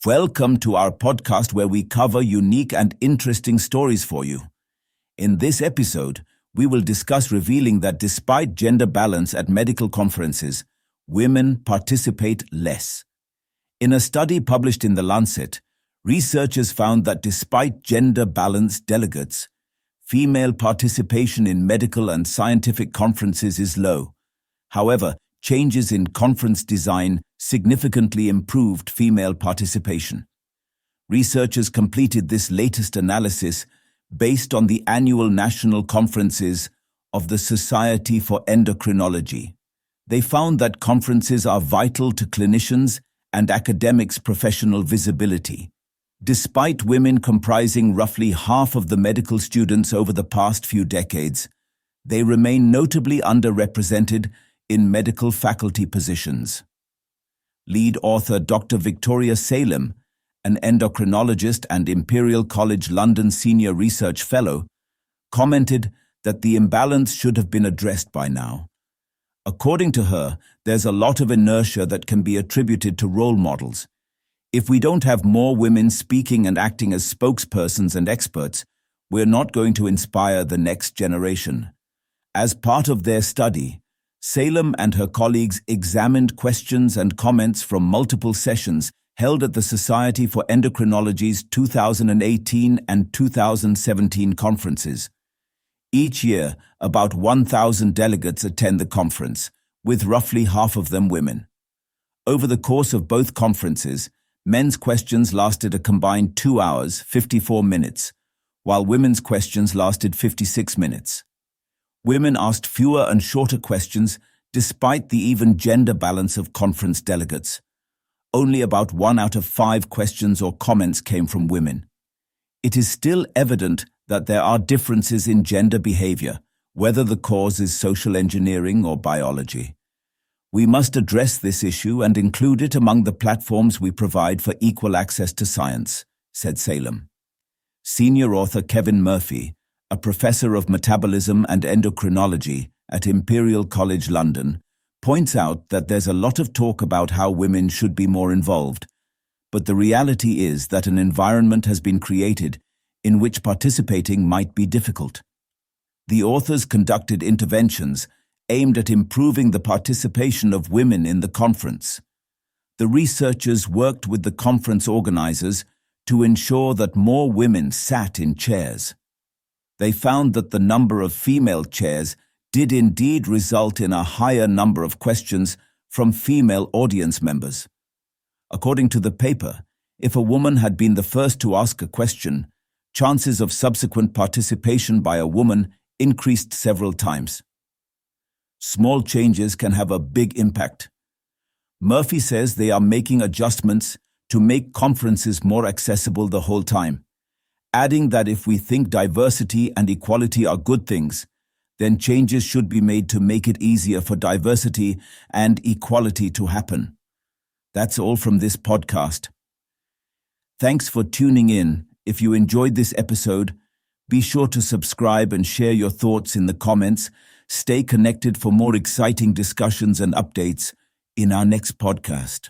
Welcome to our podcast where we cover unique and interesting stories for you. In this episode, we will discuss revealing that despite gender balance at medical conferences, women participate less. In a study published in the Lancet, researchers found that despite gender-balanced delegates, female participation in medical and scientific conferences is low. However, changes in conference design significantly improved female participation. Researchers completed this latest analysis based on the annual national conferences of the Society for Endocrinology. They found that conferences are vital to clinicians and academics' professional visibility. Despite women comprising roughly half of the medical students over the past few decades, they remain notably underrepresented in medical faculty positions. Lead author Dr. Victoria Salem, an endocrinologist and Imperial College London Senior Research Fellow, commented that the imbalance should have been addressed by now. According to her, there's a lot of inertia that can be attributed to role models. If we don't have more women speaking and acting as spokespersons and experts, we're not going to inspire the next generation. As part of their study, Salem and her colleagues examined questions and comments from multiple sessions held at the Society for Endocrinology's 2018 and 2017 conferences. Each year, about 1,000 delegates attend the conference, with roughly half of them women. Over the course of both conferences, men's questions lasted a combined 2 hours, 54 minutes, while women's questions lasted 56 minutes. Women asked fewer and shorter questions despite the even gender balance of conference delegates. Only about 1 out of 5 questions or comments came from women. It is still evident that there are differences in gender behavior, whether the cause is social engineering or biology. We must address this issue and include it among the platforms we provide for equal access to science, said Salem. Senior author Kevin Murphy, a professor of metabolism and endocrinology at Imperial College London, points out that there's a lot of talk about how women should be more involved, but the reality is that an environment has been created in which participating might be difficult. The authors conducted interventions aimed at improving the participation of women in the conference. The researchers worked with the conference organizers to ensure that more women sat in chairs. They found that the number of female chairs did indeed result in a higher number of questions from female audience members. According to the paper, if a woman had been the first to ask a question, chances of subsequent participation by a woman increased several times. Small changes can have a big impact. Murphy says they are making adjustments to make conferences more accessible the whole time, adding that if we think diversity and equality are good things, then changes should be made to make it easier for diversity and equality to happen. That's all from this podcast. Thanks for tuning in. If you enjoyed this episode, be sure to subscribe and share your thoughts in the comments. Stay connected for more exciting discussions and updates in our next podcast.